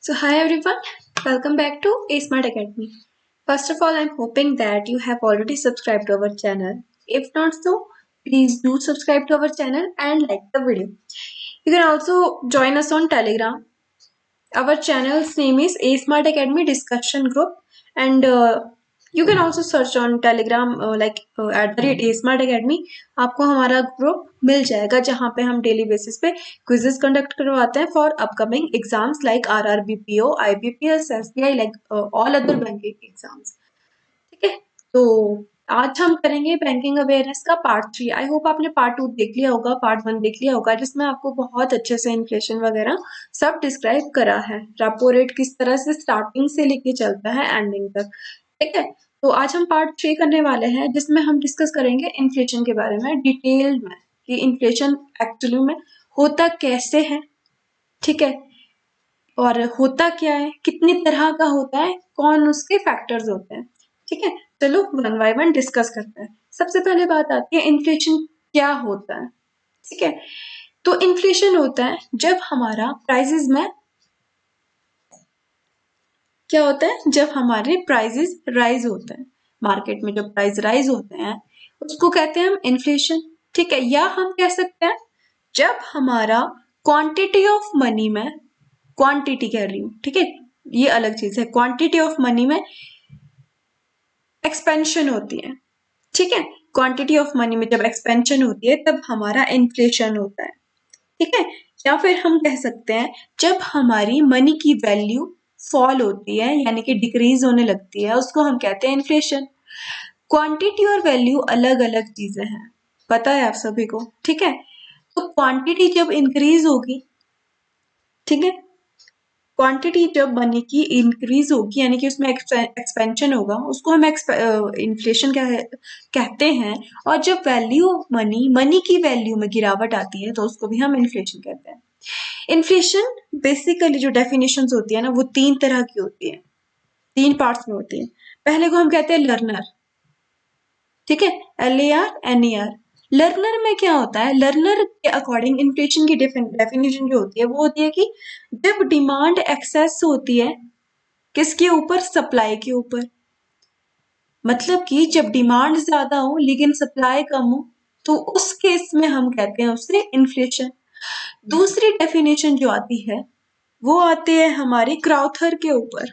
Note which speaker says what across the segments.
Speaker 1: So hi everyone, welcome back to A Smart Academy. First of all, I'm hoping that you have already subscribed to our channel. If not so, please do subscribe to our channel and like the video. You can also join us on Telegram. Our channel's name is A Smart Academy Discussion Group, and you can also search on Telegram @ A Smart Academy. आपको हमारा group मिल जाएगा जहाँ पे हम daily basis पे quizzes conduct करवाते हैं for upcoming exams like RRBPO, IBPS, SBI, like all other banking exams. ठीक है, तो आज हम करेंगे बैंकिंग अवेयरनेस का पार्ट 3। आई होप आपने पार्ट 2 देख लिया होगा, पार्ट 1 देख लिया होगा, जिसमें आपको बहुत अच्छे से इन्फ्लेशन वगैरह सब डिस्क्राइब करा है। रेपो रेट किस तरह से स्टार्टिंग से लेके चलता है एंडिंग तक। ठीक है, तो आज हम पार्ट 3 करने वाले हैं जिसमें हम डिस्कस करेंगे इन्फ्लेशन के बारे में डिटेल में कि इन्फ्लेशन एक्चुअली में होता कैसे है। ठीक है, और होता क्या है, कितनी तरह का होता है, कौन उसके फैक्टर्स होते हैं। ठीक है, चलो वन बाय वन डिस्कस करते हैं। सबसे पहले बात आती है इन्फ्लेशन क्या होता है। ठीक है, तो इन्फ्लेशन होता है जब हमारा प्राइसेस में क्या होता है, जब हमारे प्राइसेस राइज होते हैं। मार्केट में जब प्राइस राइज होते हैं उसको कहते हैं हम इन्फ्लेशन। ठीक है, या हम कह सकते हैं जब हमारा क्वांटिटी ऑफ मनी में, क्वांटिटी कह रही हूँ, ठीक है, ये अलग चीज है, क्वांटिटी ऑफ मनी में एक्सपेंशन होती है। ठीक है, क्वांटिटी ऑफ मनी में जब एक्सपेंशन होती है तब हमारा इन्फ्लेशन होता है। ठीक है, या फिर हम कह सकते हैं जब हमारी मनी की वैल्यू फॉल होती है यानी कि डिक्रीज होने लगती है, उसको हम कहते हैं इन्फ्लेशन। क्वांटिटी और वैल्यू अलग अलग चीजें हैं, पता है आप सभी को। ठीक है, तो क्वांटिटी जब इंक्रीज होगी, ठीक है, क्वांटिटी जब मनी की इंक्रीज होगी यानी कि उसमें एक्सपेंशन होगा, उसको हम इन्फ्लेशन कहते हैं। और जब वैल्यू मनी, मनी की वैल्यू में गिरावट आती है तो उसको भी हम इन्फ्लेशन कहते हैं। इन्फ्लेशन बेसिकली जो डेफिनेशंस होती है ना, वो 3 तरह की होती है, 3 पार्ट्स में होती है। पहले को हम कहते हैं लर्नर। ठीक है, LAR NER। लर्नर में क्या होता है, लर्नर के अकॉर्डिंग इन्फ्लेशन की डेफिनेशन जो होती है वो होती है कि जब डिमांड एक्सेस होती है किसके ऊपर, सप्लाई के ऊपर। मतलब कि जब डिमांड ज्यादा हो लेकिन सप्लाई कम हो तो उस केस में हम कहते हैं उसे इन्फ्लेशन। दूसरी डेफिनेशन जो आती है वो आती है हमारी क्राउथर के ऊपर,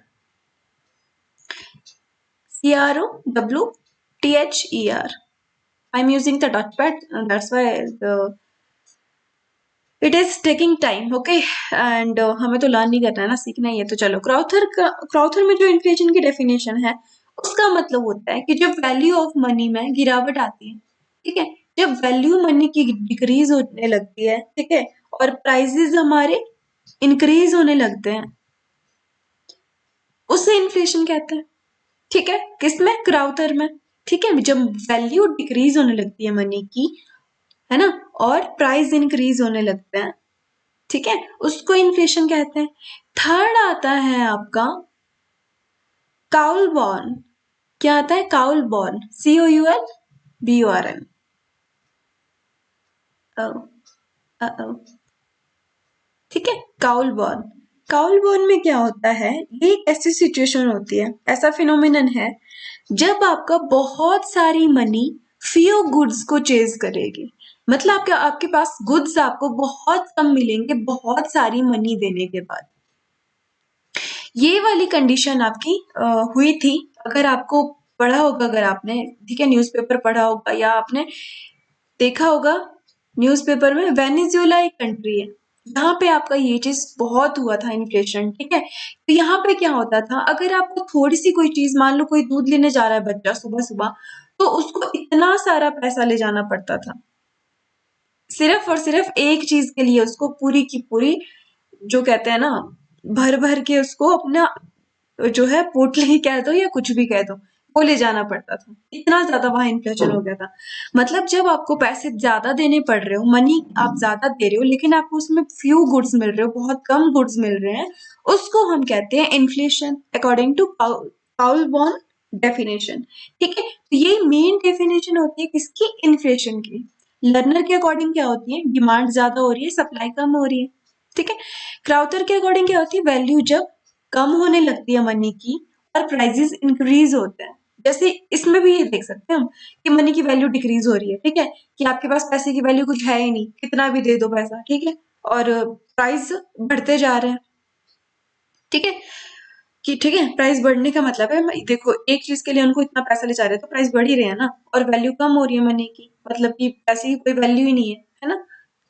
Speaker 1: CROWTHER। I'm using the touchpad and that's why it is taking time, okay? And हमें तो लर्न नहीं करना है ना, सीखना ही है। तो चलो, क्राउथर में जो इन्फ्लेशन की डेफिनेशन है उसका मतलब होता है कि जब वैल्यू ऑफ मनी में गिरावट आती है, ठीक है, जब वैल्यू मनी की डिक्रीज होने लगती है, ठीक है, और प्राइसेस हमारे इंक्रीज होने लगते हैं, उसे इन्फ्लेशन कहते हैं। ठीक है, किसमें, क्राउथर में। ठीक है, जब वैल्यू डिक्रीज होने लगती है मनी की, है ना, और प्राइस इंक्रीज होने लगते हैं, ठीक है, उसको इन्फ्लेशन कहते हैं। थर्ड आता है आपका काउल बॉर्न। क्या आता है, काउल बॉर्न, COULBORN। ठीक है, काउल बॉर्न। काउल बॉर्न में क्या होता है, ये एक ऐसी सिचुएशन होती है, ऐसा फिनोमिनन है जब आपका बहुत सारी मनी फ्यू गुड्स को चेज करेगी। मतलब आपके पास गुड्स आपको बहुत कम मिलेंगे बहुत सारी मनी देने के बाद। ये वाली कंडीशन आपकी हुई थी, अगर आपको पढ़ा होगा, अगर आपने, ठीक है, न्यूज़पेपर पढ़ा होगा या आपने देखा होगा न्यूज़पेपर में, वेनेजुएला एक कंट्री है यहाँ पे आपका ये चीज बहुत हुआ था, इन्फ्लेशन। ठीक है, तो यहाँ पे क्या होता था, अगर आपको थोड़ी सी कोई चीज, मान लो कोई दूध लेने जा रहा है बच्चा सुबह सुबह, तो उसको इतना सारा पैसा ले जाना पड़ता था सिर्फ और सिर्फ एक चीज के लिए, उसको पूरी की पूरी, जो कहते हैं ना, भर भर के उसको अपना जो है पोटली कह दो या कुछ भी कह दो, वो ले जाना पड़ता था। इतना ज्यादा वहां इन्फ्लेशन हो गया था। मतलब जब आपको पैसे ज्यादा देने पड़ रहे हो, मनी आप ज्यादा दे रहे हो लेकिन आपको उसमें फ्यू गुड्स मिल रहे हो, बहुत कम गुड्स मिल रहे हैं, उसको हम कहते हैं inflation, according to Coulborn definition. ठीक है, तो ये मेन डेफिनेशन होती है किसकी, इन्फ्लेशन की। लर्नर के अकॉर्डिंग क्या होती है, डिमांड ज्यादा हो रही है, सप्लाई कम हो रही है। ठीक है, क्राउथर के अकॉर्डिंग क्या होती है, वैल्यू जब कम होने लगती है मनी की और प्राइजेस इंक्रीज होते हैं। जैसे इसमें भी ये देख सकते हैं हम कि मनी की वैल्यू डिक्रीज हो रही है, ठीक है, कि आपके पास पैसे की वैल्यू कुछ है ही नहीं, कितना भी दे दो पैसा, ठीक है, और प्राइस बढ़ते जा रहे हैं, ठीक है, कि ठीक है प्राइस बढ़ने का मतलब है देखो एक चीज के लिए उनको इतना पैसा ले जा रहे हैं तो प्राइस बढ़ ही रहे हैं ना, और वैल्यू कम हो रही है मनी की, मतलब कि पैसे की कोई वैल्यू ही नहीं है ना,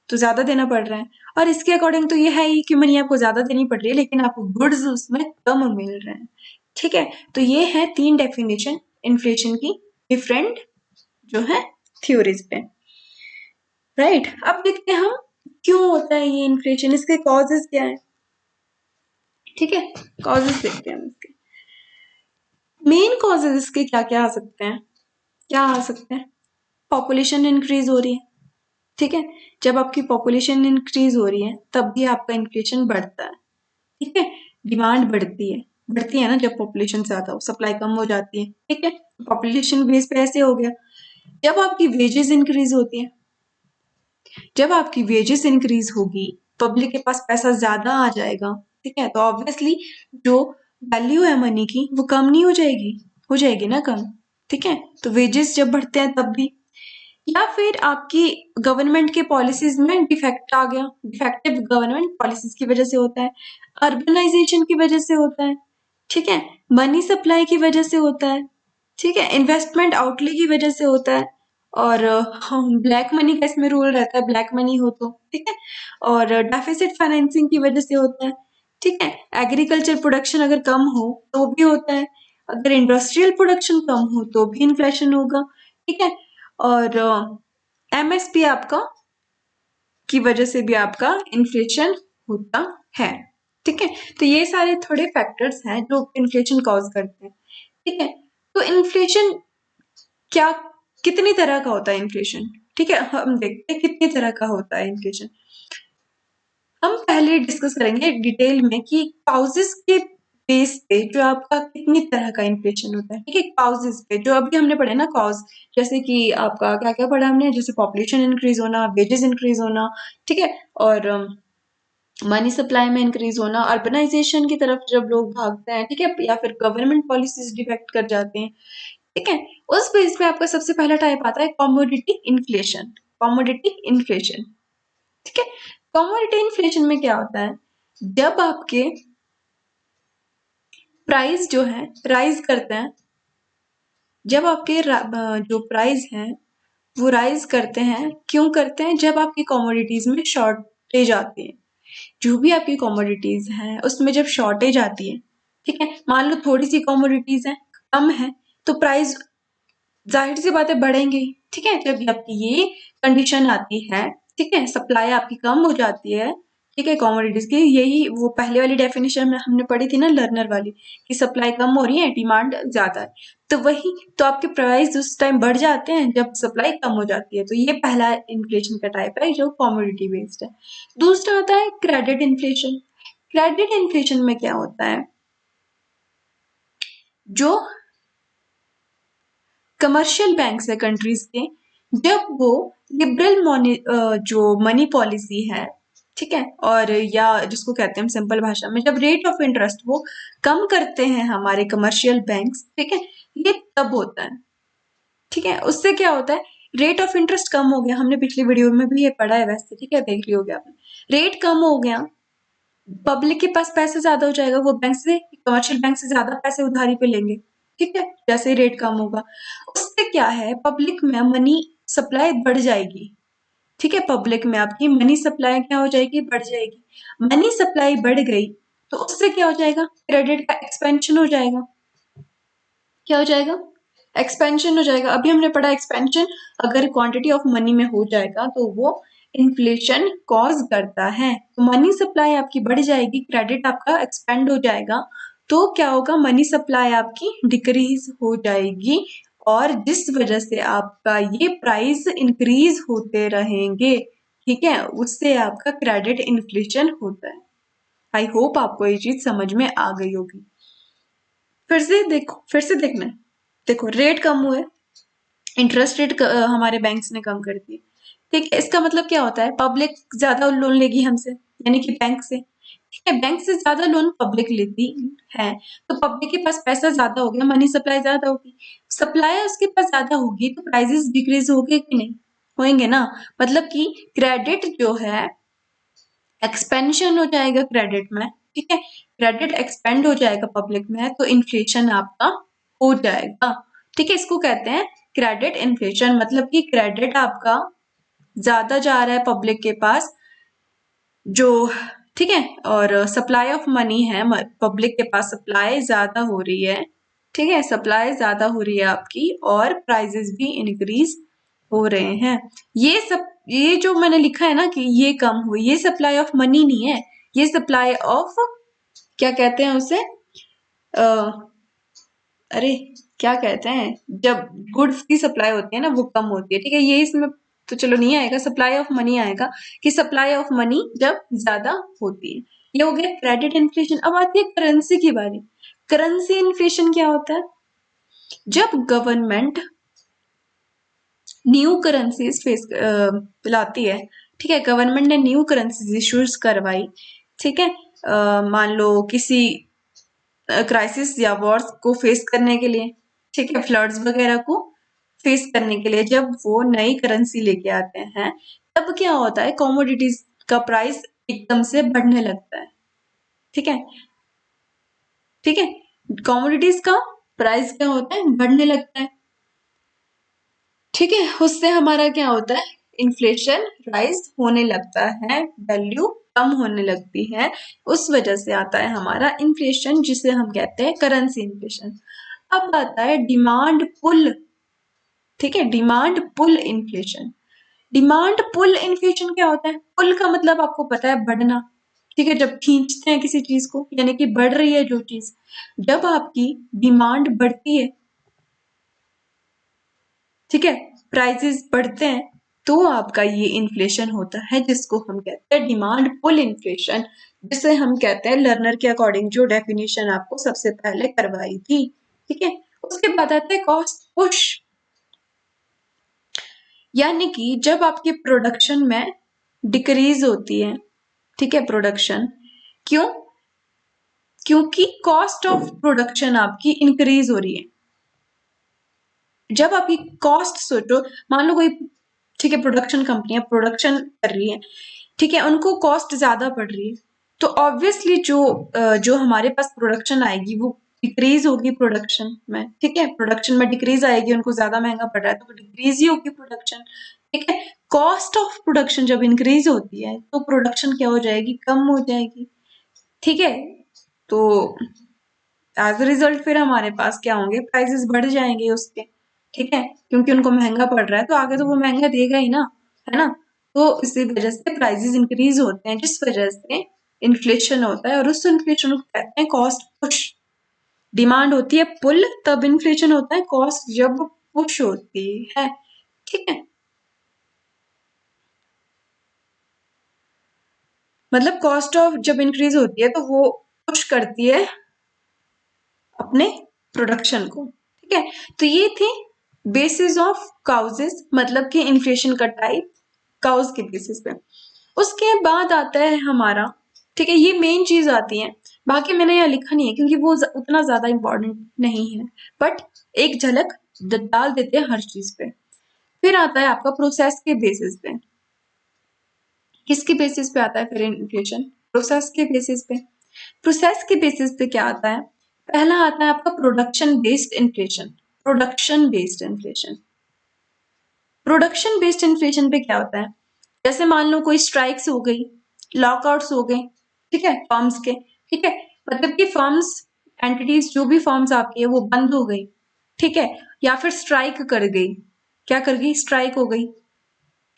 Speaker 1: तो ज्यादा देना पड़ रहा है। और इसके अकॉर्डिंग तो ये है ही कि मनी आपको ज्यादा देनी पड़ रही है लेकिन आपको गुड्स उसमें कम मिल रहे हैं, ठीक है। तो ये है 3 डेफिनेशन इन्फ्लेशन की, डिफरेंट जो है थ्योरीज पे, राइट। अब देखते हैं हम क्यों होता है ये इन्फ्लेशन, इसके कॉजेस क्या है, ठीक है, कॉजेस देखते हैं हम इसके। मेन कॉजेस इसके क्या क्या आ सकते हैं, क्या आ सकते हैं, पॉपुलेशन इंक्रीज हो रही है, ठीक है, जब आपकी पॉपुलेशन इंक्रीज हो रही है तब भी आपका इन्फ्लेशन बढ़ता है, ठीक है, डिमांड बढ़ती है ना, जब पॉपुलेशन ज्यादा हो सप्लाई कम हो जाती है, ठीक है, पॉपुलेशन बेस पे ऐसे हो गया। जब आपकी वेजेस इंक्रीज होती है, जब आपकी वेजेस इंक्रीज होगी, पब्लिक के पास पैसा ज्यादा आ जाएगा, ठीक है, तो ऑब्वियसली जो वैल्यू है मनी की वो कम नहीं हो जाएगी ना कम, ठीक है, तो वेजेस जब बढ़ते हैं तब भी, या फिर आपकी गवर्नमेंट के पॉलिसीज में डिफेक्ट आ गया, डिफेक्टिव गवर्नमेंट पॉलिसीज की वजह से होता है, अर्बनाइजेशन की वजह से होता है, ठीक है, मनी सप्लाई की वजह से होता है, ठीक है, इन्वेस्टमेंट आउटले की वजह से होता है, और ब्लैक मनी का इसमें रूल रहता है, ब्लैक मनी हो तो, ठीक है, और डेफिसिट फाइनेंसिंग की वजह से होता है, ठीक है, एग्रीकल्चर प्रोडक्शन अगर कम हो तो भी होता है, अगर इंडस्ट्रियल प्रोडक्शन कम हो तो भी इन्फ्लेशन होगा, ठीक है, और एमएसपी आपका की वजह से भी आपका इन्फ्लेशन होता है, ठीक है, तो ये सारे थोड़े फैक्टर्स हैं जो इन्फ्लेशन कॉज करते हैं, ठीक है। तो इन्फ्लेशन क्या, कितनी तरह का होता है इन्फ्लेशन, ठीक है, हम देखते हैं कितनी तरह का होता है इन्फ्लेशन। हम पहले डिस्कस करेंगे डिटेल में कि काउजेस के बेस पे जो आपका कितनी तरह का इन्फ्लेशन होता है, ठीक है, काउजेस पे जो अभी हमने पढ़े ना कॉज, जैसे कि आपका क्या क्या पढ़ा हमने, जैसे पॉपुलेशन इंक्रीज होना, वेजेस इंक्रीज होना, ठीक है, और मनी सप्लाई में इंक्रीज होना, अर्बनाइजेशन की तरफ जब लोग भागते हैं, ठीक है, या फिर गवर्नमेंट पॉलिसीज डिफेक्ट कर जाते हैं, ठीक है, उस बेस पे आपका सबसे पहला टाइप आता है कमोडिटी इन्फ्लेशन, कमोडिटी इन्फ्लेशन, ठीक है। कमोडिटी इन्फ्लेशन में क्या होता है, जब आपके प्राइस जो है राइज करते हैं, जब आपके जो प्राइस है वो राइज करते हैं, क्यों करते हैं, जब आपकी कमोडिटीज में शॉर्टेज आती है, जो भी आपकी कमोडिटीज हैं उसमें जब शॉर्टेज आती है, ठीक है, मान लो थोड़ी सी कमोडिटीज है कम है तो प्राइस जाहिर सी बात है बढ़ेंगे ही, ठीक है, जब आपकी ये कंडीशन आती है, ठीक है, सप्लाई आपकी कम हो जाती है, ठीक है, कमोडिटीज की, यही वो पहले वाली डेफिनेशन में हमने पढ़ी थी ना लर्नर वाली, कि सप्लाई कम हो रही है डिमांड ज्यादा है, तो वही तो आपके प्राइस उस टाइम बढ़ जाते हैं जब सप्लाई कम हो जाती है, तो ये पहला इन्फ्लेशन का टाइप है जो कमोडिटी बेस्ड है। दूसरा होता है क्रेडिट इन्फ्लेशन। क्रेडिट इन्फ्लेशन में क्या होता है, जो कमर्शियल बैंक्स है कंट्रीज के, जब वो लिबरल मनी जो मनी पॉलिसी है, ठीक है, और या जिसको कहते हैं हम सिंपल भाषा में, जब रेट ऑफ इंटरेस्ट वो कम करते हैं हमारे कमर्शियल बैंक्स, ठीक है, ये तब होता है, ठीक है, उससे क्या होता है, रेट ऑफ इंटरेस्ट कम हो गया, हमने पिछली वीडियो में भी ये पढ़ा है वैसे, ठीक है, देख लिया होगा आपने, रेट कम हो गया, पब्लिक के पास पैसे ज्यादा हो जाएगा, वो बैंक से कमर्शियल बैंक से ज्यादा पैसे उधारी पे लेंगे, ठीक है, जैसे ही रेट कम होगा, उससे क्या है, पब्लिक में मनी सप्लाई बढ़ जाएगी, ठीक है, पब्लिक में आपकी मनी सप्लाई क्या हो जाएगी, बढ़ जाएगी, मनी सप्लाई बढ़ गई तो उससे क्या हो जाएगा, क्रेडिट का एक्सपेंशन हो जाएगा, क्या हो जाएगा, एक्सपेंशन हो जाएगा। अभी हमने पढ़ा एक्सपेंशन अगर क्वांटिटी ऑफ मनी में हो जाएगा तो वो इन्फ्लेशन कॉज करता है, तो मनी सप्लाई आपकी बढ़ जाएगी, क्रेडिट आपका एक्सपेंड हो जाएगा, तो क्या होगा, मनी सप्लाई आपकी डिक्रीज हो जाएगी, और जिस वजह से आपका ये प्राइस इंक्रीज होते रहेंगे, ठीक है, उससे आपका क्रेडिट इन्फ्लेशन होता है। आई होप आपको ये चीज समझ में आ गई होगी। फिर से देखना है, देखो रेट कम हुए, इंटरेस्ट रेट हमारे बैंक्स ने कम कर दिए, ठीक है, इसका मतलब क्या होता है, पब्लिक ज्यादा लोन लेगी हमसे, यानी कि बैंक से, ठीक है, बैंक से ज्यादा लोन पब्लिक लेती है, तो पब्लिक के पास पैसा ज्यादा हो गया, मनी सप्लाई ज्यादा होगी, सप्लाई उसके पास ज्यादा होगी तो प्राइसेस डिक्रीज होंगे कि नहीं, होंगे ना। मतलब कि क्रेडिट जो है एक्सपेंशन हो जाएगा क्रेडिट में, ठीक है, क्रेडिट एक्सपेंड हो जाएगा पब्लिक में, तो इन्फ्लेशन आपका हो जाएगा। ठीक है, इसको कहते हैं क्रेडिट इन्फ्लेशन, मतलब कि क्रेडिट आपका ज्यादा जा रहा है पब्लिक के पास जो, ठीक है, और सप्लाई ऑफ मनी है, पब्लिक के पास सप्लाई ज्यादा हो रही है, ठीक है, सप्लाई ज्यादा हो रही है आपकी, और प्राइजेस भी इंक्रीज हो रहे हैं। ये सब, ये जो मैंने लिखा है ना कि ये कम हुई, ये सप्लाई ऑफ मनी नहीं है, ये सप्लाई ऑफ, क्या कहते हैं उसे, अरे क्या कहते हैं, जब गुड्स की सप्लाई होती है ना वो कम होती है, ठीक है, ये इसमें तो चलो नहीं आएगा, सप्लाई ऑफ मनी आएगा कि सप्लाई ऑफ मनी जब ज्यादा होती है। ये हो गया क्रेडिट इन्फ्लेशन। अब आती है करेंसी की बारी। करेंसी इन्फ्लेशन क्या होता है? जब गवर्नमेंट न्यू करेंसीज फेस लाती है, ठीक है, गवर्नमेंट ने न्यू करेंसीज इश्यूज करवाई, ठीक है, मान लो किसी क्राइसिस या वॉर्स को फेस करने के लिए, ठीक है, फ्लड्स वगैरह को फेस करने के लिए जब वो नई करेंसी लेके आते हैं, तब क्या होता है, कमोडिटीज का प्राइस एकदम से बढ़ने लगता है, ठीक है, ठीक है, कमोडिटीज का प्राइस क्या होता है, बढ़ने लगता है, ठीक है, उससे हमारा क्या होता है, इन्फ्लेशन राइज होने लगता है, वैल्यू कम होने लगती है, उस वजह से आता है हमारा इन्फ्लेशन, जिसे हम कहते हैं करेंसी इन्फ्लेशन। अब आता है डिमांड पुल, ठीक है, demand pull inflation. Demand pull inflation क्या होता है? पुल का मतलब आपको पता है, बढ़ना, ठीक है, जब खींचते हैं किसी चीज को, यानी कि बढ़ रही है जो चीज, जब आपकी डिमांड बढ़ती है, ठीक है, प्राइसेस बढ़ते हैं, तो आपका ये इन्फ्लेशन होता है, जिसको हम कहते हैं डिमांड पुल इन्फ्लेशन, जिसे हम कहते हैं लर्नर के अकॉर्डिंग जो डेफिनेशन आपको सबसे पहले करवाई थी, ठीक है। उसके बाद आते हैं कॉस्ट पुश, यानी कि जब आपकी प्रोडक्शन में डिक्रीज होती है, ठीक है, प्रोडक्शन, क्यों? क्योंकि कॉस्ट ऑफ प्रोडक्शन आपकी इंक्रीज हो रही है। जब आपकी कॉस्ट सोचो, मान लो कोई, ठीक है, प्रोडक्शन कंपनी है, प्रोडक्शन कर रही है, ठीक है, उनको कॉस्ट ज्यादा पड़ रही है, तो ऑब्वियसली जो हमारे पास प्रोडक्शन आएगी वो डिक्रीज होगी प्रोडक्शन में, ठीक है, प्रोडक्शन में डिक्रीज आएगी, उनको ज्यादा महंगा पड़ रहा है तो डिक्रीज ही होगी प्रोडक्शन, ठीक है। कॉस्ट ऑफ प्रोडक्शन जब इंक्रीज होती है तो प्रोडक्शन क्या हो जाएगी, कम हो जाएगी, ठीक है। तो एज अ रिजल्ट फिर हमारे पास क्या होंगे, प्राइसेस बढ़ जाएंगे उसके, ठीक है, क्योंकि उनको महंगा पड़ रहा है तो आगे तो वो महंगा देगा ही ना, है ना। तो इसी वजह से प्राइसेस इंक्रीज होते हैं, जिस वजह से इन्फ्लेशन होता है, और उस इन्फ्लेशन को कहते हैं कॉस्ट पुश। डिमांड होती है पुल, तब इन्फ्लेशन होता है, कॉस्ट जब पुश होती है, ठीक है। मतलब कॉस्ट ऑफ जब इंक्रीज होती है तो वो पुश करती है अपने प्रोडक्शन को, ठीक है। तो ये थे बेसिस ऑफ काउजेस, मतलब कि इन्फ्लेशन का टाइप काउज के बेसिस पे। उसके बाद आता है हमारा, ठीक है, ये मेन चीज आती है, बाकी मैंने यहाँ लिखा नहीं है क्योंकि वो उतना ज्यादा इंपॉर्टेंट नहीं है, बट एक झलक डाल देते हैं हर चीज पे। फिर आता है आपका प्रोसेस के बेसिस पे। किसके बेसिस पे आता है फिर इन्फ्लेशन? प्रोसेस के बेसिस पे। प्रोसेस के बेसिस पे क्या आता है? पहला आता है आपका production based inflation. Production based inflation, production based inflation पे क्या होता है, जैसे मान लो कोई स्ट्राइक्स हो गई, लॉकआउट्स हो गए, ठीक है, फर्म्स के, ठीक है, मतलब कि फर्म्स, एंटिटीज, जो भी फर्म्स आपकी है वो बंद हो गई, ठीक है, या फिर स्ट्राइक कर गई, क्या कर गई, स्ट्राइक हो गई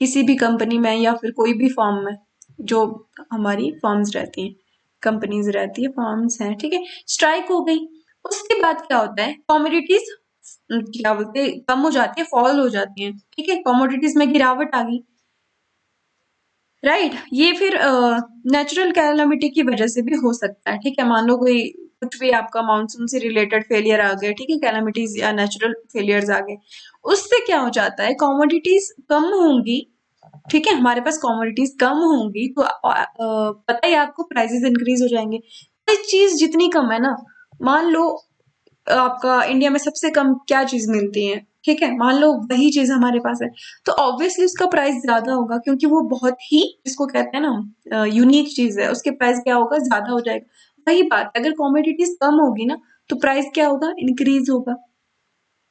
Speaker 1: किसी भी कंपनी में या फिर कोई भी फर्म में, जो हमारी फर्म्स रहती हैं, कंपनीज रहती है, फर्म्स हैं, ठीक है, स्ट्राइक हो गई। उसके बाद क्या होता है, कमोडिटीज क्या बोलते हैं, कम हो जाती है, फॉल हो जाती है, ठीक है, कमोडिटीज में गिरावट आ गई, राइट। ये फिर नेचुरल कैलामिटी की वजह से भी हो सकता है, ठीक है, मान लो कोई कुछ भी आपका मानसून से रिलेटेड फेलियर आ गए, ठीक है, कैलामिटीज या नेचुरल फेलियर्स आ गए, उससे क्या हो जाता है, कमोडिटीज कम होंगी, ठीक है, हमारे पास कमोडिटीज कम होंगी तो पता ही आपको प्राइसेस इंक्रीज हो जाएंगे। कोई चीज जितनी कम है ना, मान लो आपका इंडिया में सबसे कम क्या चीज मिलती है, ठीक है, मान लो वही चीज हमारे पास है, तो ऑब्वियसली उसका प्राइस ज्यादा होगा, क्योंकि वो बहुत ही, जिसको कहते हैं ना, यूनिक चीज है, उसके प्राइस क्या होगा, ज्यादा हो जाएगा। वही बात है, अगर कमोडिटीज कम होगी ना तो प्राइस क्या होगा, इंक्रीज होगा।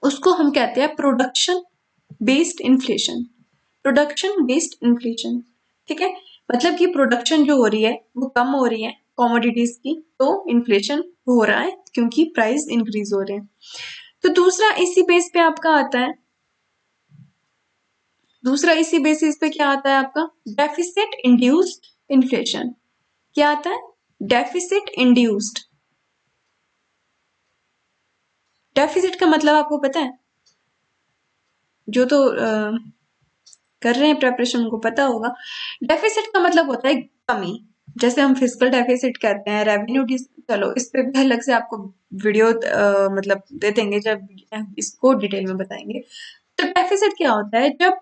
Speaker 1: उसको हम कहते हैं production based inflation. Production based inflation, ठीक है, मतलब कि प्रोडक्शन जो हो रही है वो कम हो रही है कमोडिटीज की, तो इन्फ्लेशन हो रहा है क्योंकि प्राइस इंक्रीज हो रहे हैं। तो दूसरा इसी बेस पे आपका आता है, दूसरा इसी बेसिस पे क्या आता है आपका, डेफिसिट इंड्यूस्ड इन्फ्लेशन। क्या आता है, डेफिसिट इंड्यूस्ड। डेफिसिट का मतलब आपको पता है, जो तो कर रहे हैं प्रेपरेशन उनको पता होगा। डेफिसिट का मतलब होता है कमी, जैसे हम फिजिकल डेफिसिट कहते हैं, रेवेन्यू, चलो इस पे भी अलग से आपको वीडियो मतलब दे देंगे जब इसको डिटेल में बताएंगे। तो डेफिसिट क्या होता है, जब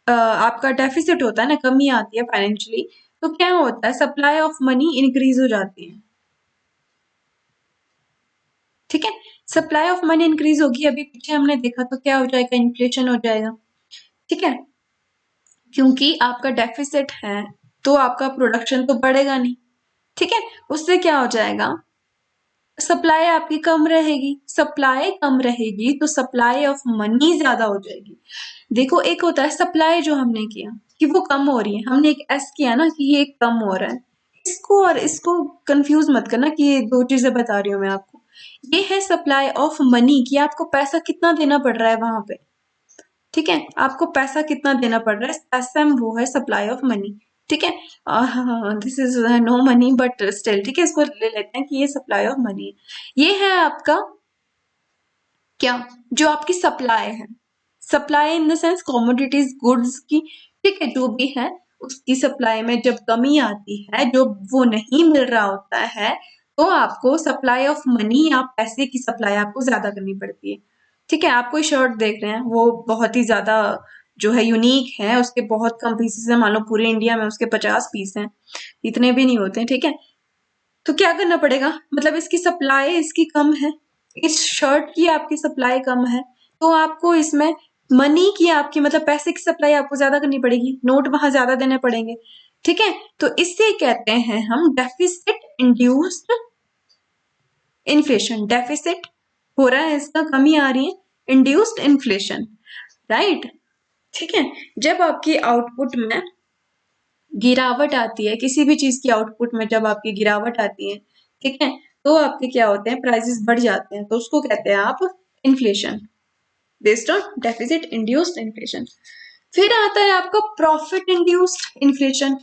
Speaker 1: आपका डेफिसिट होता है ना, कमी आती है फाइनेंशियली, तो क्या होता है, सप्लाई ऑफ मनी इंक्रीज हो जाती है। ठीक है, सप्लाई ऑफ मनी इंक्रीज होगी, अभी पीछे हमने देखा तो क्या हो जाएगा, इन्फ्लेशन हो जाएगा। ठीक है, क्योंकि आपका डेफिसिट है तो आपका प्रोडक्शन तो बढ़ेगा नहीं। ठीक है, उससे क्या हो जाएगा, सप्लाई आपकी कम रहेगी, सप्लाई कम रहेगी तो सप्लाई ऑफ मनी ज्यादा हो जाएगी। देखो, एक होता है सप्लाई जो हमने किया कि वो कम हो रही है, हमने एक एस किया ना कि ये कम हो रहा है, इसको और इसको कंफ्यूज मत करना कि ये दो चीजें बता रही हूँ मैं आपको। ये है सप्लाई ऑफ मनी, कि आपको पैसा कितना देना पड़ रहा है वहां पे। ठीक है, आपको पैसा कितना देना पड़ रहा है, एसएम वो है सप्लाई ऑफ मनी। ठीक है, this is no money but still, ठीक है, इसको ले लेते हैं कि ये सप्लाई ऑफ मनी है। ये है आपका क्या, जो आपकी सप्लाई है, supply in the sense commodities goods की। ठीक है, जो भी है उसकी सप्लाई में जब कमी आती है, जो वो नहीं मिल रहा होता है, तो आपको सप्लाई ऑफ मनी या पैसे की सप्लाई आपको ज्यादा करनी पड़ती है। ठीक है, आप कोई शर्ट देख रहे हैं, वो बहुत ही ज्यादा जो है यूनिक है, उसके बहुत कम पीसेस है, मान लो पूरे इंडिया में उसके 50 पीस हैं, इतने भी नहीं होते हैं। ठीक है, तो क्या करना पड़ेगा, मतलब इसकी सप्लाई इसकी कम है, इस शर्ट की आपकी सप्लाई कम है, तो आपको इसमें मनी की आपकी मतलब पैसे की सप्लाई आपको ज्यादा करनी पड़ेगी, नोट वहां ज्यादा देने पड़ेंगे। ठीक है, तो इससे कहते हैं हम डेफिसिट इंड्यूस्ड इन्फ्लेशन। डेफिसिट हो रहा है, इसका कमी आ रही है, इंड्यूस्ड इन्फ्लेशन, राइट। ठीक है, जब आपकी आउटपुट में गिरावट आती है, किसी भी चीज की आउटपुट में जब आपकी गिरावट आती है, ठीक है, तो आपके क्या होते हैं, प्राइसेस बढ़ जाते हैं, तो उसको कहते हैं आप inflation, based on deficit induced inflation. फिर आता है आपका प्रॉफिट इंड्यूस्ड इन्फ्लेशन।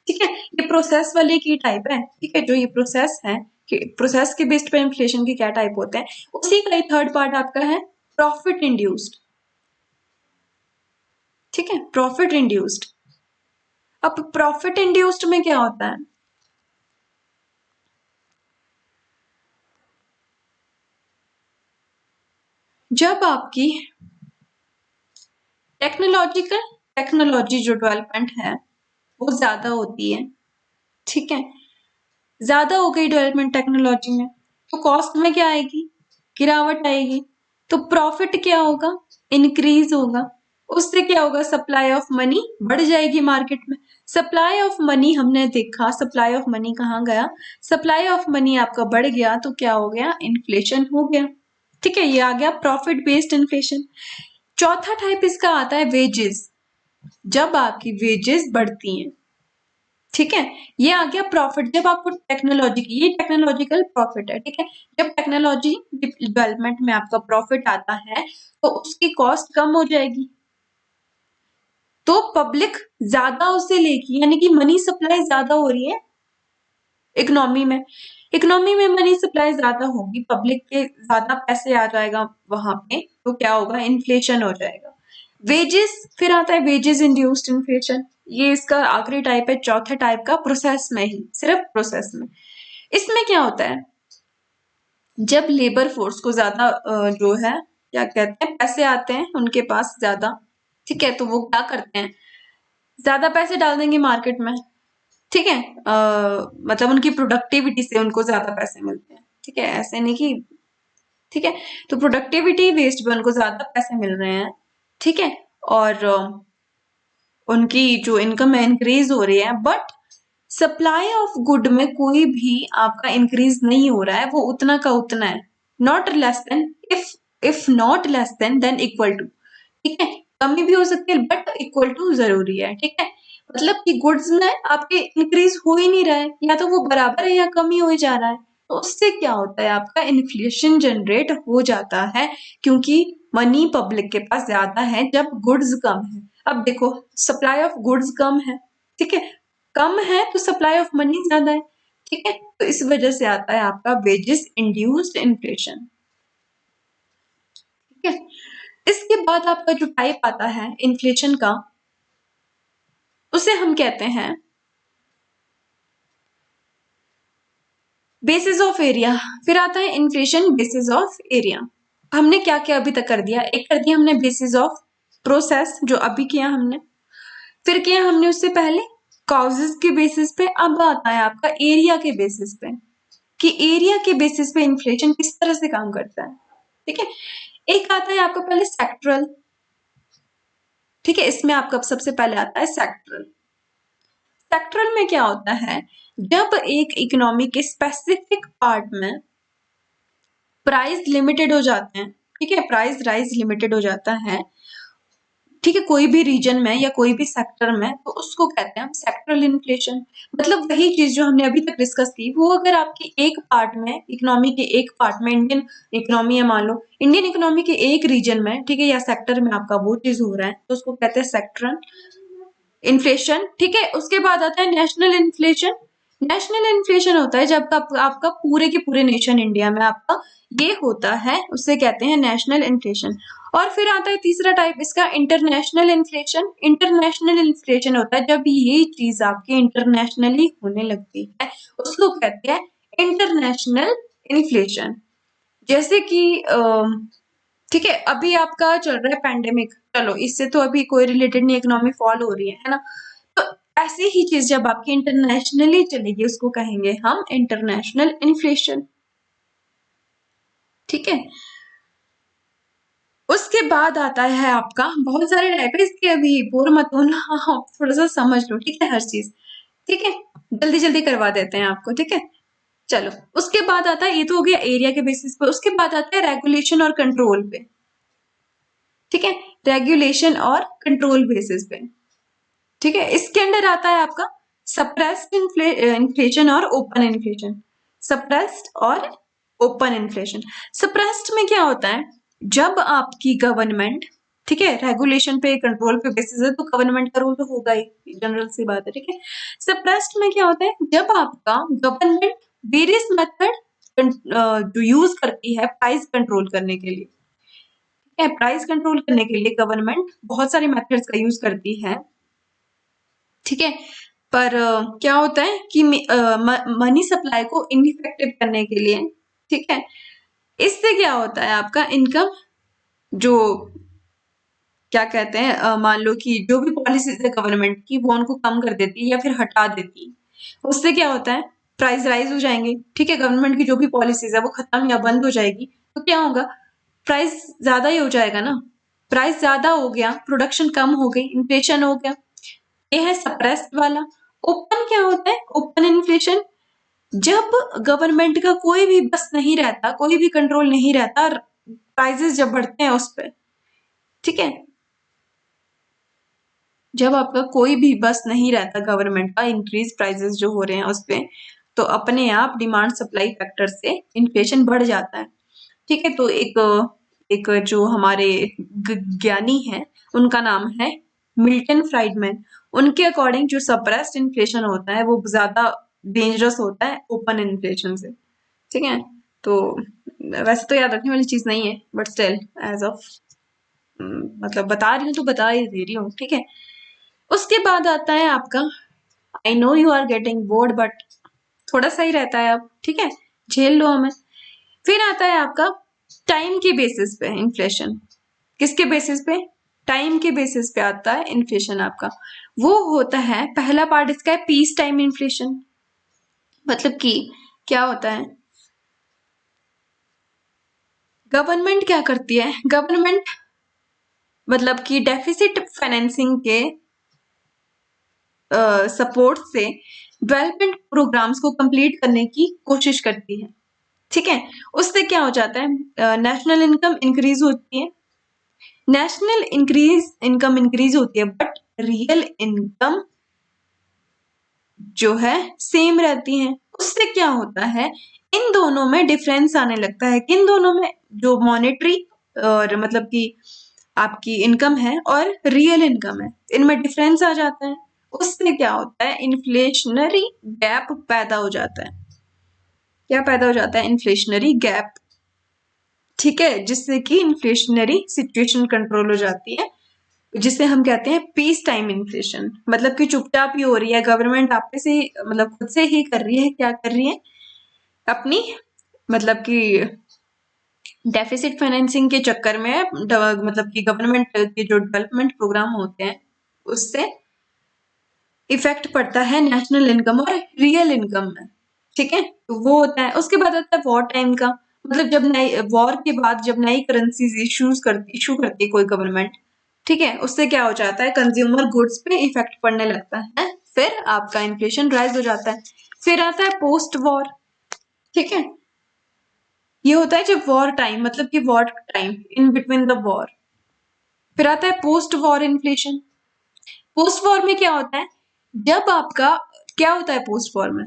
Speaker 1: ठीक है, ये प्रोसेस वाले की टाइप है। ठीक है, जो ये प्रोसेस है कि प्रोसेस के बेस्ड पे इन्फ्लेशन के क्या टाइप होते हैं, उसी का ही थर्ड पार्ट आपका है प्रॉफिट इंड्यूस्ड। ठीक है, प्रॉफिट इंड्यूस्ड। अब प्रॉफिट इंड्यूस्ड में क्या होता है, जब आपकी टेक्नोलॉजी जो डेवलपमेंट है वो ज्यादा होती है। ठीक है, ज्यादा हो गई डेवलपमेंट टेक्नोलॉजी में, तो कॉस्ट में क्या आएगी, गिरावट आएगी, तो प्रॉफिट क्या होगा, इंक्रीज होगा। उससे क्या होगा, सप्लाई ऑफ मनी बढ़ जाएगी मार्केट में। सप्लाई ऑफ मनी हमने देखा, सप्लाई ऑफ मनी कहाँ गया, सप्लाई ऑफ मनी आपका बढ़ गया तो क्या हो गया, इन्फ्लेशन हो गया। ठीक है, ये आ गया प्रॉफिट बेस्ड इन्फ्लेशन। चौथा टाइप इसका आता है वेजेस, जब आपकी वेजेस बढ़ती हैं। ठीक है, ये आ गया प्रॉफिट, जब आपको टेक्नोलॉजी की, ये टेक्नोलॉजिकल प्रॉफिट है। ठीक है, जब टेक्नोलॉजी डेवलपमेंट में आपका प्रॉफिट आता है तो उसकी कॉस्ट कम हो जाएगी, तो पब्लिक ज्यादा उसे लेगी, यानी कि मनी सप्लाई ज्यादा हो रही है इकोनॉमी में। इकोनॉमी में मनी सप्लाई ज्यादा होगी, पब्लिक के ज्यादा पैसे आ जाएगा वहां पे, तो क्या होगा, इन्फ्लेशन हो जाएगा। वेजेस, फिर आता है वेजेस इंड्यूस्ड इन्फ्लेशन, ये इसका आखिरी टाइप है, चौथे टाइप का, प्रोसेस में ही, सिर्फ प्रोसेस में। इसमें क्या होता है, जब लेबर फोर्स को ज्यादा जो है क्या कहते हैं, पैसे आते हैं उनके पास ज्यादा। ठीक है, तो वो क्या करते हैं, ज्यादा पैसे डाल देंगे मार्केट में। ठीक है, मतलब उनकी प्रोडक्टिविटी से उनको ज्यादा पैसे मिलते हैं। ठीक है, ऐसे नहीं कि, ठीक है, तो प्रोडक्टिविटी बेस्ड पे उनको ज्यादा पैसे मिल रहे हैं। ठीक है, और उनकी जो इनकम है इंक्रीज हो रही है, बट सप्लाई ऑफ गुड में कोई भी आपका इंक्रीज नहीं हो रहा है, वो उतना का उतना है, not less than, if not less than equal to. ठीक है, कमी भी हो सकती है बट इक्वल टू जरूरी है। ठीक है, मतलब कि गुड्स में आपके इंक्रीज हो ही नहीं रहा है, या तो वो बराबर है या कमी हो ही जा रहा है, तो उससे क्या होता है, आपका इन्फ्लेशन जनरेट हो जाता है, क्योंकि मनी पब्लिक के पास ज्यादा है जब गुड्स कम है। अब देखो, सप्लाई ऑफ गुड्स कम है, ठीक है, कम है तो सप्लाई ऑफ मनी ज्यादा है। ठीक है, तो इस वजह से आता है आपका वेजेस इंड्यूस्ड इन्फ्लेशन। ठीक है, इसके बाद आपका जो टाइप आता है इन्फ्लेशन का, उसे हम कहते हैं बेसिस ऑफ एरिया। फिर आता है इन्फ्लेशन बेसिस ऑफ एरिया। हमने क्या क्या अभी तक कर दिया, एक कर दिया हमने बेसिस ऑफ प्रोसेस, जो अभी किया हमने, फिर किया हमने उससे पहले कॉजेज के बेसिस पे, अब आता है आपका एरिया के बेसिस पे, कि एरिया के बेसिस पे इन्फ्लेशन किस तरह से काम करता है। ठीक है, एक आता है आपका पहले सेक्टरल। ठीक है, इसमें आपका सबसे पहले आता है सेक्टरल। सेक्टरल में क्या होता है, जब एक इकोनॉमी के स्पेसिफिक पार्ट में प्राइस लिमिटेड हो जाते हैं, ठीक है, प्राइस राइज लिमिटेड हो जाता है, ठीक है, कोई भी रीजन में या कोई भी सेक्टर में, तो उसको कहते हैं हम सेक्टरल इन्फ्लेशन। मतलब वही चीज जो हमने अभी तक डिस्कस की, वो अगर आपकी एक पार्ट में, इकोनॉमी के एक पार्ट में, इंडियन इकोनॉमी है मान लो, इंडियन इकोनॉमी के एक रीजन में, ठीक है, या सेक्टर में आपका वो चीज हो रहा है, तो उसको कहते हैं सेक्टरल इन्फ्लेशन। ठीक है, उसके बाद आता है नेशनल इन्फ्लेशन। नेशनल इन्फ्लेशन होता है जब आपका पूरे के पूरे नेशन इंडिया में आपका ये होता है, उससे कहते हैं नेशनल इन्फ्लेशन। और फिर आता है तीसरा टाइप इसका, इंटरनेशनल इन्फ्लेशन। इंटरनेशनल इन्फ्लेशन होता है जब ये चीज आपकी इंटरनेशनली होने लगती है, उसको कहते हैं इंटरनेशनल इन्फ्लेशन। जैसे कि ठीक है, अभी आपका चल रहा है पैंडेमिक, चलो इससे तो अभी कोई रिलेटेड नहीं, इकोनॉमी फॉल हो रही है ना, तो ऐसी ही चीज जब आपकी इंटरनेशनली चलेगी, उसको कहेंगे हम इंटरनेशनल इन्फ्लेशन। ठीक है, उसके बाद आता है आपका, बहुत सारे टाइप है इसके, अभी बोर मत होना, हाँ, थोड़ा सा समझ लो, ठीक है, हर चीज। ठीक है, जल्दी जल्दी करवा देते हैं आपको। ठीक है, चलो, उसके बाद आता है, ये तो हो गया एरिया के बेसिस पे, उसके बाद आता है रेगुलेशन और कंट्रोल पे। ठीक है, रेगुलेशन और कंट्रोल बेसिस पे। ठीक है, इसके अंदर आता है आपका सप्रेस्ड इन्फ्लेशन और ओपन इन्फ्लेशन। सप्रेस्ड और ओपन इन्फ्लेशन। सप्रेस्ड में क्या होता है, जब आपकी गवर्नमेंट, ठीक है, रेगुलेशन पे कंट्रोल पे बेसिस है, तो गवर्नमेंट का रूल तो होगा ही, जनरल सी बात है। ठीक है, सप्रेस्ड में क्या होता है, जब आपका गवर्नमेंट वेरियस मेथड जो यूज करती है प्राइस कंट्रोल करने के लिए, ठीक है, प्राइस कंट्रोल करने के लिए गवर्नमेंट बहुत सारे मेथड्स का यूज करती है। ठीक है, पर क्या होता है कि मनी सप्लाई को इनइफेक्टिव करने के लिए, ठीक है, इससे क्या होता है, आपका इनकम जो क्या कहते हैं, मान लो कि जो भी पॉलिसीज है गवर्नमेंट की, वो उनको कम कर देती है या फिर हटा देती है, उससे क्या होता है, प्राइस राइज हो जाएंगे। ठीक है, गवर्नमेंट की जो भी पॉलिसीज है वो खत्म या बंद हो जाएगी, तो क्या होगा, प्राइस ज्यादा ही हो जाएगा ना। प्राइस ज्यादा हो गया, प्रोडक्शन कम हो गई, इन्फ्लेशन हो गया, ये है सप्रेस्ड वाला। ओपन क्या होता है, ओपन इन्फ्लेशन, जब गवर्नमेंट का कोई भी बस नहीं रहता, कोई भी कंट्रोल नहीं रहता, प्राइजेस जब बढ़ते हैं उस पर। ठीक है, जब आपका कोई भी बस नहीं रहता गवर्नमेंट का, इंक्रीज प्राइजेस जो हो रहे हैं उस पे, तो अपने आप डिमांड सप्लाई फैक्टर से इन्फ्लेशन बढ़ जाता है। ठीक है, तो एक एक जो हमारे ज्ञानी हैं, उनका नाम है मिल्टन फ्राइडमैन। उनके अकॉर्डिंग जो सप्रेस्ड इन्फ्लेशन होता है वो ज्यादा डेंजरस होता है ओपन इन्फ्लेशन से। ठीक है, तो वैसे तो याद रखने वाली चीज नहीं है, बट स्टिल एज ऑफ मतलब बता रही हूँ तो बता ही दे रही हूँ। ठीक है, उसके बाद आता है आपका, I know you are getting bored, but थोड़ा सा ही रहता है अब, ठीक है, झेल लो हमें। फिर आता है आपका टाइम के बेसिस पे इन्फ्लेशन। किसके बेसिस पे, टाइम के बेसिस पे आता है इन्फ्लेशन आपका, वो होता है, पहला पार्ट इसका है पीस टाइम इन्फ्लेशन। मतलब कि क्या होता है, गवर्नमेंट क्या करती है, गवर्नमेंट मतलब कि डेफिसिट फाइनेंसिंग के सपोर्ट से डेवलपमेंट प्रोग्राम्स को कंप्लीट करने की कोशिश करती है। ठीक है, उससे क्या हो जाता है, नेशनल इनकम इंक्रीज होती है, नेशनल इनकम इंक्रीज होती है, बट रियल इनकम जो है सेम रहती है। उससे क्या होता है, इन दोनों में डिफरेंस आने लगता है, इन दोनों में जो मॉनेटरी और मतलब कि आपकी इनकम है और रियल इनकम है, इनमें डिफरेंस आ जाता है। उससे क्या होता है, इन्फ्लेशनरी गैप पैदा हो जाता है। क्या पैदा हो जाता है, इन्फ्लेशनरी गैप। ठीक है, जिससे कि इन्फ्लेशनरी सिचुएशन कंट्रोल हो जाती है, जिसे हम कहते हैं पीस टाइम इन्फ्लेशन। मतलब कि चुपचाप ही हो रही है, गवर्नमेंट आप से मतलब खुद से ही कर रही है, क्या कर रही है, अपनी मतलब कि डेफिसिट फाइनेंसिंग के चक्कर में मतलब कि गवर्नमेंट के जो डेवलपमेंट प्रोग्राम होते हैं उससे इफेक्ट पड़ता है नेशनल इनकम और रियल इनकम में। ठीक है, तो वो होता है। उसके बाद आता है वॉर टाइम का, मतलब जब नई वॉर के बाद जब नई करेंसीज इशू करती है कोई गवर्नमेंट, ठीक है, उससे क्या हो जाता है, कंज्यूमर गुड्स पे इफेक्ट पड़ने लगता है, फिर आपका इन्फ्लेशन राइज हो जाता है। फिर आता है पोस्ट वॉर। ठीक है, ये होता है जब वॉर टाइम, मतलब कि war time, in between the war. फिर आता है post war inflation. Post war में क्या होता है, जब आपका क्या होता है पोस्ट वॉर में,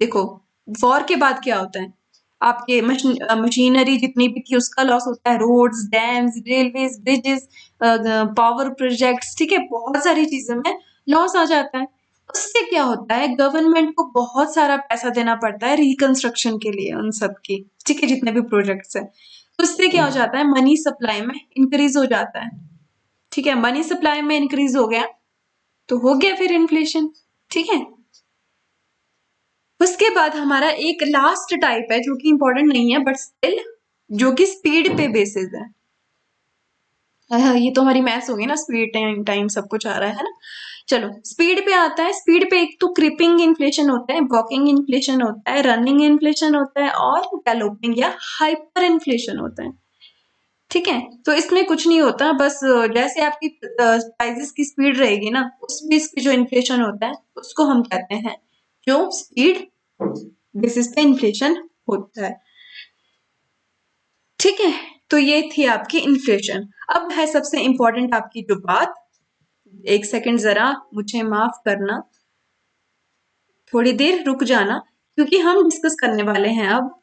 Speaker 1: देखो वॉर के बाद क्या होता है, आपके मशीनरी जितनी भी थी उसका लॉस होता है, roads, dams, railways, bridges, power projects, ठीक है, बहुत सारी चीजों में लॉस आ जाता है। उससे क्या होता है, गवर्नमेंट को बहुत सारा पैसा देना पड़ता है रिकंस्ट्रक्शन के लिए उन सब की, ठीक है, जितने भी प्रोजेक्ट्स है। उससे क्या हो जाता है, मनी सप्लाई में इंक्रीज हो जाता है। ठीक है, मनी सप्लाई में इंक्रीज हो गया तो हो गया फिर इन्फ्लेशन। ठीक है, उसके बाद हमारा एक लास्ट टाइप है जो कि इंपॉर्टेंट नहीं है बट स्टिल, जो कि स्पीड पे बेसिस है। ये तो हमारी मैथ्स होगी ना, स्पीड टाइम टाइम सब कुछ आ रहा है ना। चलो स्पीड पे आता है। स्पीड पे एक तो क्रिपिंग इन्फ्लेशन होता है, वॉकिंग इन्फ्लेशन होता है, रनिंग इन्फ्लेशन होता है और गैलोपिंग या हाइपर इन्फ्लेशन होता है। ठीक है, तो इसमें कुछ नहीं होता, बस जैसे आपकी प्राइजेस की स्पीड रहेगी ना, उस बेस पे जो इन्फ्लेशन होता है उसको हम कहते हैं जो स्पीड बेसिस पे इन्फ्लेशन होता है। ठीक है, तो ये थी आपकी इन्फ्लेशन। अब है सबसे इंपॉर्टेंट आपकी जो बात, एक सेकंड जरा मुझे माफ करना, थोड़ी देर रुक जाना, क्योंकि हम डिस्कस करने वाले हैं अब,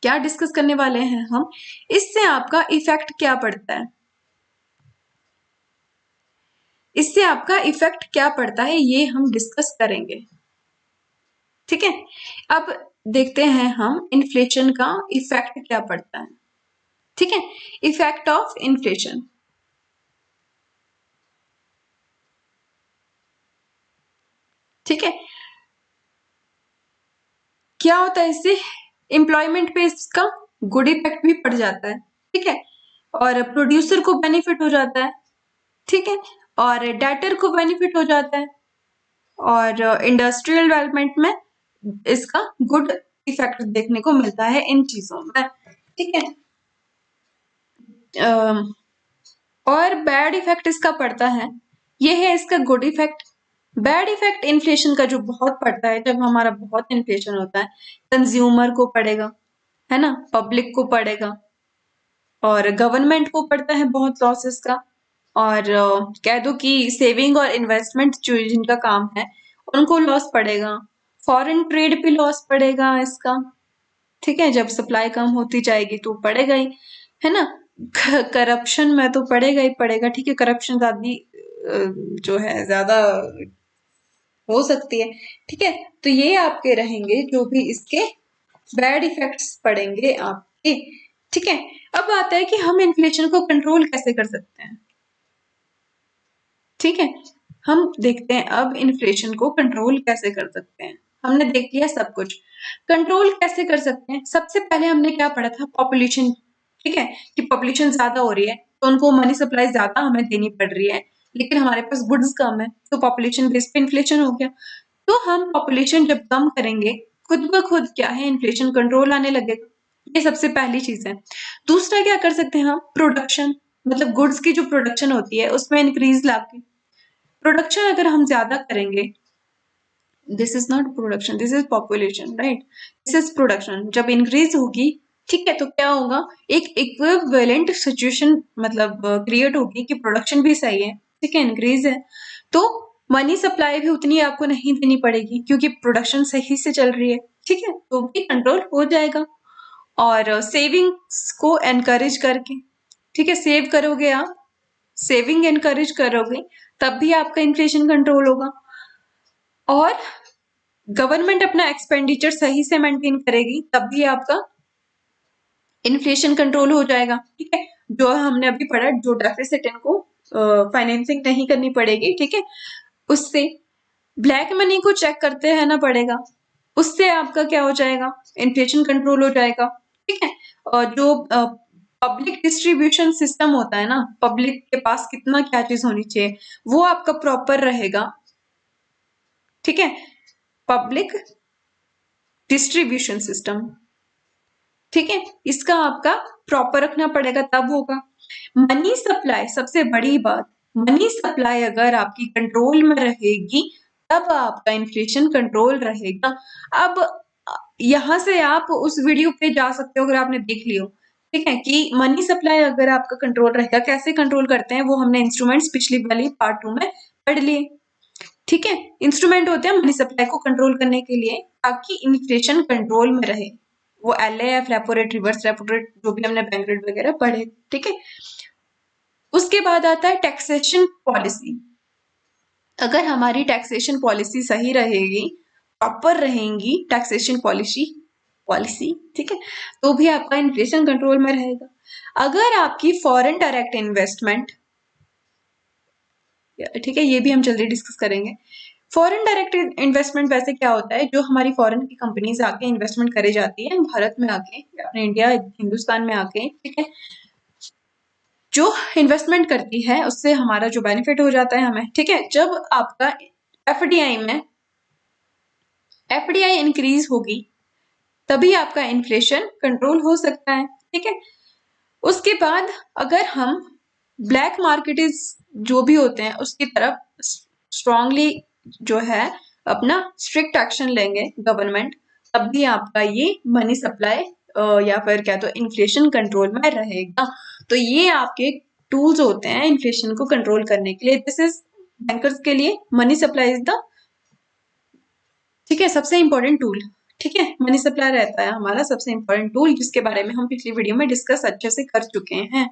Speaker 1: क्या डिस्कस करने वाले हैं हम, इससे आपका इफेक्ट क्या पड़ता है, इससे आपका इफेक्ट क्या पड़ता है ये हम डिस्कस करेंगे। ठीक है, अब देखते हैं हम इन्फ्लेशन का इफेक्ट क्या पड़ता है। ठीक है, इफेक्ट ऑफ इन्फ्लेशन। ठीक है, क्या होता है इससे, एम्प्लॉयमेंट पे इसका गुड इफेक्ट भी पड़ जाता है। ठीक है, और प्रोड्यूसर को बेनिफिट हो जाता है। ठीक है, और डेटर को बेनिफिट हो जाता है, और इंडस्ट्रियल डेवलपमेंट में इसका गुड इफेक्ट देखने को मिलता है इन चीजों में। ठीक है, और बैड इफेक्ट इसका पड़ता है, ये है इसका good effect. Bad effect inflation का जो बहुत पड़ता है, जब हमारा बहुत इन्फ्लेशन होता है, कंज्यूमर को पड़ेगा, है ना, पब्लिक को पड़ेगा, और गवर्नमेंट को पड़ता है बहुत लॉसेस का, और कह दो कि सेविंग और इन्वेस्टमेंट जो जिनका काम है उनको लॉस पड़ेगा, फॉरेन ट्रेड पे लॉस पड़ेगा इसका। ठीक है, जब सप्लाई कम होती जाएगी तो पड़ेगा ही, है ना, करप्शन में तो पड़ेगा ही पड़ेगा। ठीक है, करप्शन जो है ज्यादा हो सकती है। ठीक है, तो ये आपके रहेंगे जो भी इसके बैड इफेक्ट्स पड़ेंगे आपके। ठीक है, अब आता है कि हम इन्फ्लेशन को कंट्रोल कैसे कर सकते हैं। ठीक है, हम देखते हैं अब इन्फ्लेशन को कंट्रोल कैसे कर सकते हैं। हमने देख लिया सब कुछ, कंट्रोल कैसे कर सकते हैं। सबसे पहले हमने क्या पढ़ा था, पॉपुलेशन। ठीक है, कि पॉपुलेशन ज्यादा हो रही है तो उनको मनी सप्लाई ज्यादा हमें देनी पड़ रही है, लेकिन हमारे पास गुड्स कम है, तो पॉपुलेशन बेस पे इन्फ्लेशन हो गया। तो हम पॉपुलेशन जब कम करेंगे, खुद ब खुद क्या है, इन्फ्लेशन कंट्रोल आने लगेगा। ये सबसे पहली चीज है। दूसरा क्या कर सकते हैं हम, प्रोडक्शन, मतलब गुड्स की जो प्रोडक्शन होती है उसमें इंक्रीज लाके, प्रोडक्शन अगर हम ज्यादा करेंगे, this is not production, this is population, right, this is production, जब इंक्रीज होगी, ठीक है, तो क्या होगा, एक इक्विवेलेंट सिचुएशन मतलब क्रिएट होगी कि प्रोडक्शन भी सही है, ठीक है, इंक्रीज है, तो मनी सप्लाई भी उतनी आपको नहीं देनी पड़ेगी क्योंकि प्रोडक्शन सही से चल रही है, ठीक है, तो भी कंट्रोल हो जाएगा। और सेविंग्स को एनकरेज करके, ठीक है, सेव करोगे आप, सेविंग एनकरेज करोगे, तब भी आपका इन्फ्लेशन कंट्रोल होगा। और गवर्नमेंट अपना एक्सपेंडिचर सही से मेंटेन करेगी, तब भी आपका इन्फ्लेशन कंट्रोल हो जाएगा, ठीक है। जो हमने अभी पढ़ा, जो डेफिसिट इनको फाइनेंसिंग नहीं करनी पड़ेगी, ठीक है, उससे ब्लैक मनी को चेक करते रहना पड़ेगा, उससे आपका क्या हो जाएगा, इन्फ्लेशन कंट्रोल हो जाएगा, ठीक है। और जो पब्लिक डिस्ट्रीब्यूशन सिस्टम होता है ना, पब्लिक के पास कितना क्या चीज होनी चाहिए, वो आपका प्रॉपर रहेगा, ठीक है, पब्लिक डिस्ट्रीब्यूशन सिस्टम, ठीक है, इसका आपका प्रॉपर रखना पड़ेगा, तब होगा। मनी सप्लाई, सबसे बड़ी बात, मनी सप्लाई अगर आपकी कंट्रोल में रहेगी, तब आपका इन्फ्लेशन कंट्रोल रहेगा। अब यहां से आप उस वीडियो पे जा सकते हो अगर आपने देख लियो, ठीक है, कि मनी सप्लाई अगर आपका कंट्रोल रहेगा, कैसे कंट्रोल करते हैं वो हमने इंस्ट्रूमेंट्स पिछली वाली पार्ट 2 में पढ़ लिए, ठीक है। इंस्ट्रूमेंट होते हैं मनी सप्लाई को कंट्रोल करने के लिए, ताकि इन्फ्लेशन कंट्रोल में रहे, वो LAF, repo rate, reverse repo rate, जो भी हमने बैंक रेट वगैरह पढ़े, ठीक है। उसके बाद आता है टैक्सेशन पॉलिसी। अगर हमारी टैक्सेशन पॉलिसी सही रहेगी, प्रॉपर रहेंगी टैक्सेशन पॉलिसी पॉलिसी ठीक है, तो भी आपका इन्फ्लेशन कंट्रोल में रहेगा। अगर आपकी फॉरेन डायरेक्ट इन्वेस्टमेंट, ठीक है, ये भी हम जल्दी डिस्कस करेंगे। फॉरेन डायरेक्ट इन्वेस्टमेंट वैसे क्या होता है, जो हमारी फॉरेन की कंपनीज आके इन्वेस्टमेंट करे जाती है भारत में आके, अपने इंडिया हिंदुस्तान में आके, ठीक है, जो इन्वेस्टमेंट करती है उससे हमारा जो बेनिफिट हो जाता है हमें, ठीक है। जब आपका एफडीआई में एफडीआई इंक्रीज होगी, तभी आपका इन्फ्लेशन कंट्रोल हो सकता है, ठीक है। उसके बाद अगर हम ब्लैक मार्केट जो भी होते हैं उसकी तरफ स्ट्रांगली जो है अपना स्ट्रिक्ट एक्शन लेंगे गवर्नमेंट, तब भी आपका ये मनी सप्लाई या फिर क्या तो इन्फ्लेशन कंट्रोल में रहेगा। तो ये आपके टूल्स होते हैं इन्फ्लेशन को कंट्रोल करने के लिए। दिस इज बैंकर्स के लिए मनी सप्लाई इज द, ठीक है, सबसे इंपॉर्टेंट टूल, ठीक है, मनी सप्लाई रहता है हमारा सबसे इंपॉर्टेंट टूल, जिसके बारे में हम पिछली वीडियो में डिस्कस अच्छे से कर चुके हैं,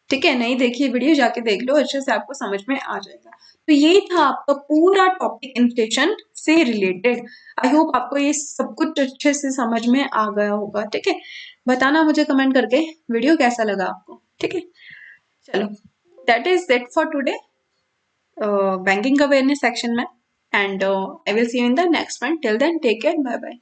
Speaker 1: ठीक है। नहीं देखिए वीडियो, जाके देख लो, अच्छे से आपको समझ में आ जाएगा। तो यही था आपका पूरा टॉपिक इन्फ्लेशन से रिलेटेड। आई होप आपको ये सब कुछ अच्छे से समझ में आ गया होगा, ठीक है। बताना मुझे कमेंट करके वीडियो कैसा लगा आपको, ठीक है। चलो, that is it for today, banking awareness section में, and I will see you in the next one. Till then, take care. Bye bye.